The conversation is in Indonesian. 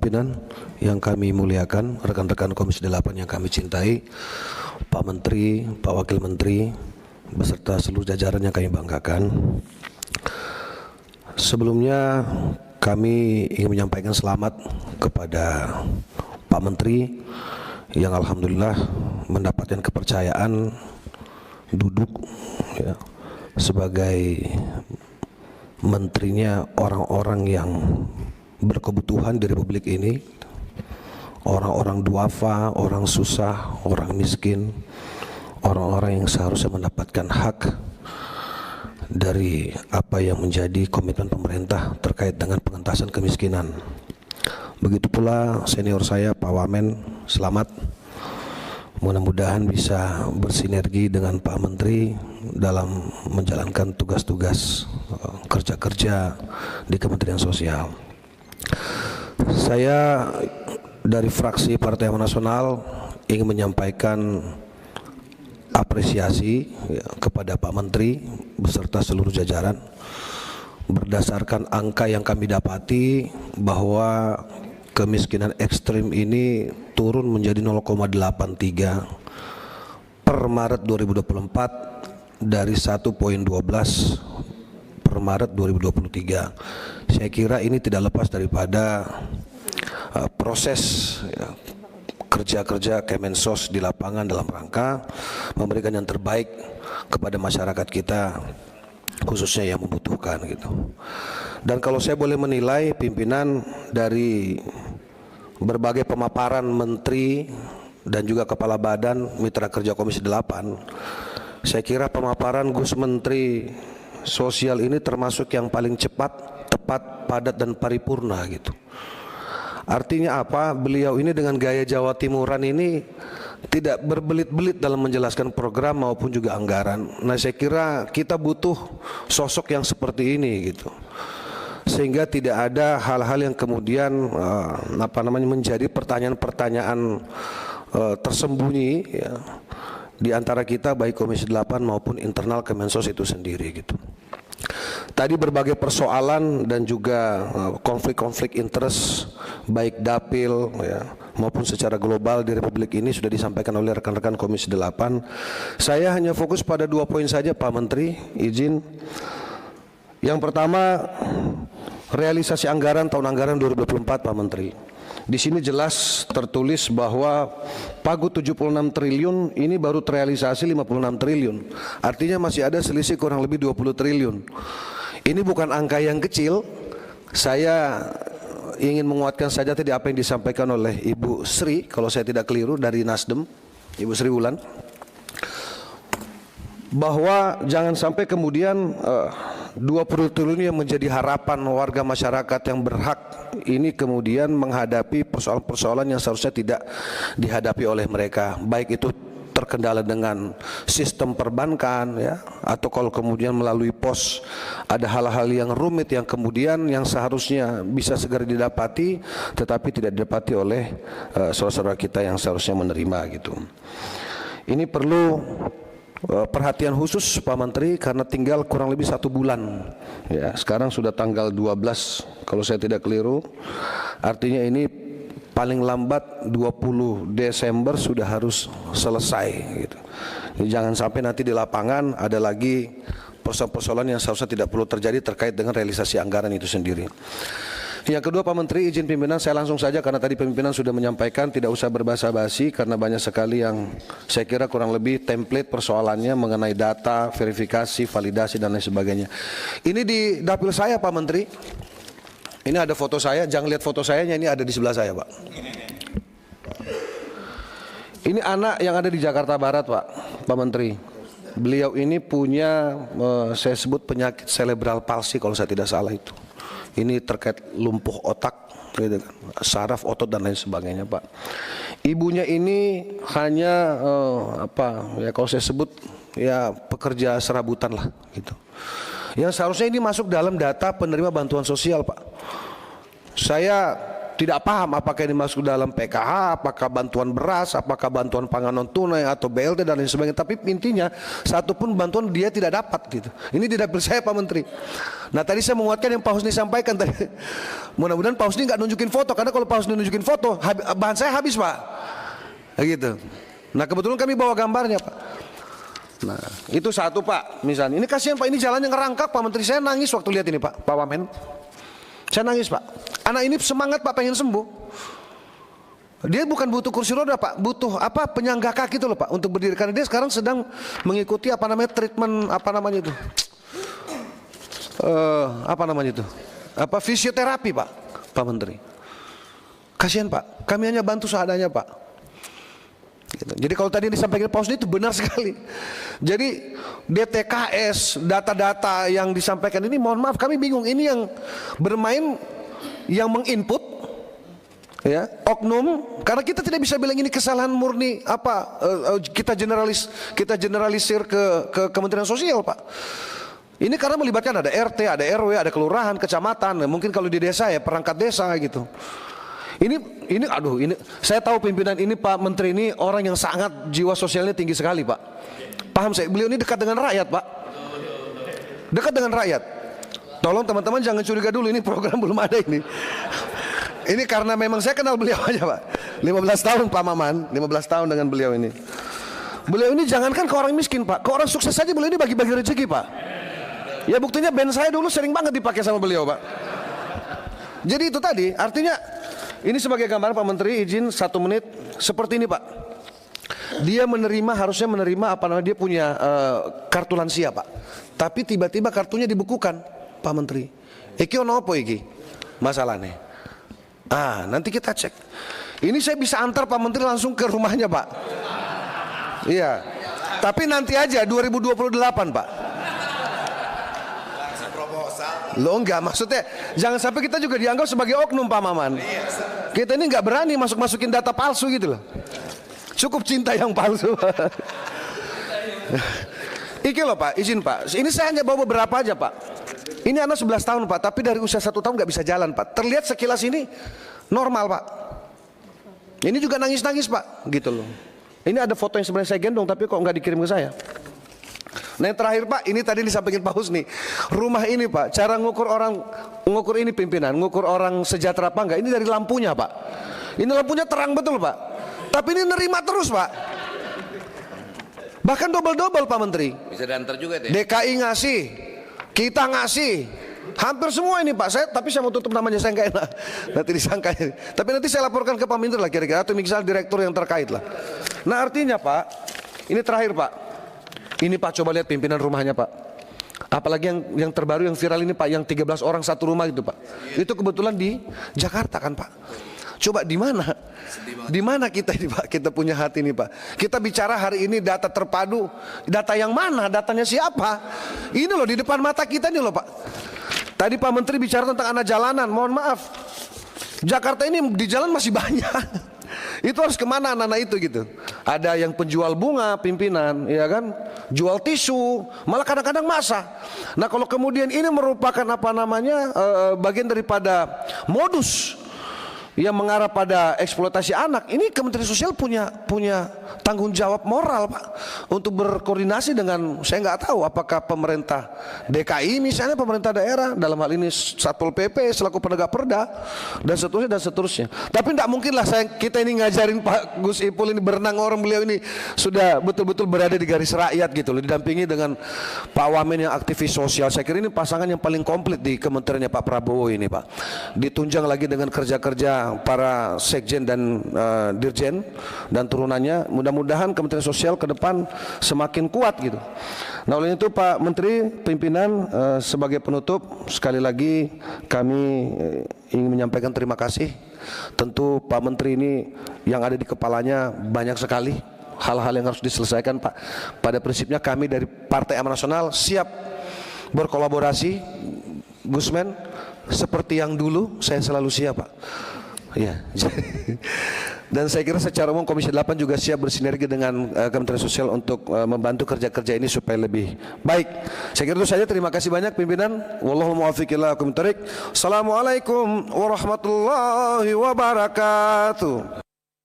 pimpinan yang kami muliakan, rekan-rekan Komisi 8 yang kami cintai, Pak Menteri, Pak Wakil Menteri, beserta seluruh jajaran yang kami banggakan. Sebelumnya kami ingin menyampaikan selamat kepada Pak Menteri yang alhamdulillah mendapatkan kepercayaan duduk ya, sebagai menterinya orang-orang yang berkebutuhan di Republik ini, orang-orang duafa, orang susah, orang miskin, orang-orang yang seharusnya mendapatkan hak dari apa yang menjadi komitmen pemerintah terkait dengan pengentasan kemiskinan. Begitu pula senior saya Pak Wamen, selamat. Mudah-mudahan bisa bersinergi dengan Pak Menteri dalam menjalankan tugas-tugas kerja-kerja di Kementerian Sosial. Saya dari fraksi Partai Amanat Nasional ingin menyampaikan apresiasi ya, kepada Pak Menteri beserta seluruh jajaran berdasarkan angka yang kami dapati bahwa kemiskinan ekstrim ini turun menjadi 0,83 per Maret 2024 dari 1,12 per Maret 2023. Saya kira ini tidak lepas daripada proses ya, kerja-kerja Kemensos di lapangan dalam rangka memberikan yang terbaik kepada masyarakat kita, khususnya yang membutuhkan gitu. Dan kalau saya boleh menilai pimpinan dari berbagai pemaparan menteri dan juga kepala badan mitra kerja Komisi 8, saya kira pemaparan Gus Menteri Sosial ini termasuk yang paling cepat, tepat, padat dan paripurna gitu. Artinya apa? Beliau ini dengan gaya Jawa Timuran ini tidak berbelit-belit dalam menjelaskan program maupun juga anggaran. Nah, saya kira kita butuh sosok yang seperti ini gitu. Sehingga tidak ada hal-hal yang kemudian menjadi pertanyaan-pertanyaan tersembunyi ya, di antara kita baik Komisi 8 maupun internal Kemensos itu sendiri gitu. Tadi berbagai persoalan dan juga konflik-konflik interest baik dapil ya, maupun secara global di Republik ini sudah disampaikan oleh rekan-rekan Komisi 8. Saya hanya fokus pada 2 poin saja Pak Menteri, izin. Yang pertama, realisasi anggaran tahun anggaran 2024 Pak Menteri. Di sini jelas tertulis bahwa pagu 76 triliun ini baru terrealisasi 56 triliun. Artinya masih ada selisih kurang lebih 20 triliun. Ini bukan angka yang kecil. Saya ingin menguatkan saja tadi apa yang disampaikan oleh Ibu Sri, kalau saya tidak keliru dari Nasdem, Ibu Sri Wulan, bahwa jangan sampai kemudian 20 triliun yang menjadi harapan warga masyarakat yang berhak ini kemudian menghadapi persoalan-persoalan yang seharusnya tidak dihadapi oleh mereka, baik itu terkendala dengan sistem perbankan ya, atau kalau kemudian melalui pos ada hal-hal yang rumit yang kemudian yang seharusnya bisa segera didapati tetapi tidak didapati oleh saudara-saudara kita yang seharusnya menerima gitu. Ini perlu perhatian khusus Pak Menteri karena tinggal kurang lebih 1 bulan ya, sekarang sudah tanggal 12 kalau saya tidak keliru, artinya ini paling lambat 20 Desember sudah harus selesai gitu. Jadi jangan sampai nanti di lapangan ada lagi persoalan-persoalan yang seharusnya tidak perlu terjadi terkait dengan realisasi anggaran itu sendiri. Yang kedua Pak Menteri, izin pimpinan saya langsung saja karena tadi pimpinan sudah menyampaikan tidak usah berbasa-basi karena banyak sekali yang saya kira kurang lebih template persoalannya mengenai data, verifikasi, validasi dan lain sebagainya. Ini di dapil saya Pak Menteri. Ini ada foto saya, jangan lihat foto saya, ini ada di sebelah saya Pak. Ini anak yang ada di Jakarta Barat Pak Menteri. Beliau ini punya saya sebut penyakit cerebral palsy kalau saya tidak salah itu. Ini terkait lumpuh otak, gitu kan, saraf otot dan lain sebagainya Pak. Ibunya ini hanya kalau saya sebut ya pekerja serabutan lah gitu. Yang seharusnya ini masuk dalam data penerima bantuan sosial Pak. Saya tidak paham apakah ini masuk dalam PKH, apakah bantuan beras, apakah bantuan pangan non tunai atau BLT dan lain sebagainya. Tapi intinya satu pun bantuan dia tidak dapat gitu. Ini tidak percaya Pak Menteri. Nah tadi saya menguatkan yang Pak Husni sampaikan tadi. Mudah-mudahan Pak Husni nggak nunjukin foto, karena kalau Pak Husni nunjukin foto bahan saya habis Pak. Gitu. Nah kebetulan kami bawa gambarnya Pak. Nah itu satu Pak. Misalnya ini kasihan Pak, ini jalannya ngerangkak Pak Menteri. Saya nangis waktu lihat ini Pak Wamen. Saya nangis Pak. Anak ini semangat Pak, pengen sembuh. Dia bukan butuh kursi roda Pak, butuh apa, penyangga kaki itu loh Pak untuk berdiri, karena dia sekarang sedang mengikuti apa namanya treatment, apa namanya itu, fisioterapi Pak Menteri. Kasihan Pak, kami hanya bantu seadanya Pak. Gitu. Jadi kalau tadi disampaikan Pak Husni itu benar sekali. Jadi DTKS, data-data yang disampaikan ini, mohon maaf kami bingung. Ini yang bermain, yang menginput, ya, oknum. Karena kita tidak bisa bilang ini kesalahan murni apa, kita generalisir ke Kementerian Sosial Pak. Ini karena melibatkan ada RT, ada RW, ada kelurahan, kecamatan. Mungkin kalau di desa ya perangkat desa gitu. Ini saya tahu pimpinan ini Pak Menteri ini orang yang sangat jiwa sosialnya tinggi sekali Pak. Paham saya, beliau ini dekat dengan rakyat Pak. Dekat dengan rakyat. Tolong teman-teman jangan curiga dulu, ini program belum ada ini. Ini karena memang saya kenal beliau aja Pak. 15 tahun Pak Maman, 15 tahun dengan beliau ini. Beliau ini jangankan ke orang miskin Pak, ke orang sukses saja beliau ini bagi-bagi rezeki Pak. Ya buktinya band saya dulu sering banget dipakai sama beliau Pak. Jadi itu tadi, artinya ini sebagai gambaran Pak Menteri, izin 1 menit seperti ini Pak. Dia harusnya menerima apa namanya, dia punya kartu lansia Pak. Tapi tiba-tiba kartunya dibekukan Pak Menteri. Iki ono apa iki? Masalahnya. Nanti kita cek. Ini saya bisa antar Pak Menteri langsung ke rumahnya Pak. Iya. Tapi nanti aja 2028 Pak. Lo enggak, maksudnya jangan sampai kita juga dianggap sebagai oknum Pak Maman. Kita ini nggak berani masukin data palsu gitu loh. Cukup cinta yang palsu. Iki loh Pak, izin Pak. Ini saya hanya bawa beberapa aja Pak. Ini anak 11 tahun Pak, tapi dari usia 1 tahun nggak bisa jalan Pak. Terlihat sekilas ini normal Pak. Ini juga nangis-nangis Pak, gitu loh. Ini ada foto yang sebenarnya saya gendong, tapi kok nggak dikirim ke saya. Nah yang terakhir Pak, ini tadi disampaikan Pak Husni. Rumah ini Pak, cara ngukur ini pimpinan, ngukur orang sejahtera apa enggak, ini dari lampunya Pak. Ini lampunya terang betul Pak. Tapi ini nerima terus Pak. Bahkan double-double Pak Menteri. Bisa diantar juga deh. DKI ngasih, kita ngasih. Hampir semua ini Pak. Tapi saya mau tutup namanya, saya nggak enak. Nanti disangka. Tapi nanti saya laporkan ke Pak Menteri lah kira-kira, atau misalnya direktur yang terkait lah. Nah artinya Pak, ini terakhir Pak. Ini Pak, coba lihat pimpinan rumahnya Pak. Apalagi yang terbaru yang viral ini Pak, yang 13 orang satu rumah itu Pak. Itu kebetulan di Jakarta kan Pak. Coba di mana? Di mana kita ini Pak? Kita punya hati ini Pak. Kita bicara hari ini data terpadu. Data yang mana? Datanya siapa? Ini loh di depan mata kita nih loh Pak. Tadi Pak Menteri bicara tentang anak jalanan. Mohon maaf, Jakarta ini di jalan masih banyak. Itu harus kemana anak-anak itu gitu. Ada yang penjual bunga pimpinan, ya kan, jual tisu, malah kadang-kadang masak. Nah kalau kemudian ini merupakan apa namanya, bagian daripada modus yang mengarah pada eksploitasi anak, ini Kementerian Sosial punya tanggung jawab moral Pak, untuk berkoordinasi dengan, saya nggak tahu apakah pemerintah DKI misalnya, pemerintah daerah, dalam hal ini Satpol PP selaku penegak perda dan seterusnya. Tapi tidak mungkin lah kita ini ngajarin Pak Gus Ipul ini berenang, orang beliau ini sudah betul-betul berada di garis rakyat gitu loh, didampingi dengan Pak Wamen yang aktivis sosial. Saya kira ini pasangan yang paling komplit di kementeriannya Pak Prabowo ini Pak. Ditunjang lagi dengan kerja-kerja para sekjen dan dirjen dan turunannya. Mudah-mudahan Kementerian Sosial ke depan semakin kuat gitu. Nah oleh itu Pak Menteri, pimpinan, sebagai penutup sekali lagi kami ingin menyampaikan terima kasih. Tentu Pak Menteri ini yang ada di kepalanya banyak sekali hal-hal yang harus diselesaikan Pak. Pada prinsipnya kami dari Partai Amanat Nasional siap berkolaborasi, Gusmen, seperti yang dulu saya selalu siap Pak. Ya, Dan saya kira secara umum Komisi 8 juga siap bersinergi dengan Kementerian Sosial untuk membantu kerja-kerja ini supaya lebih baik. Saya kira itu saja. Terima kasih banyak pimpinan. Wallahul muwaffiq ila aqwamit thoriq. Assalamualaikum warahmatullahi wabarakatuh.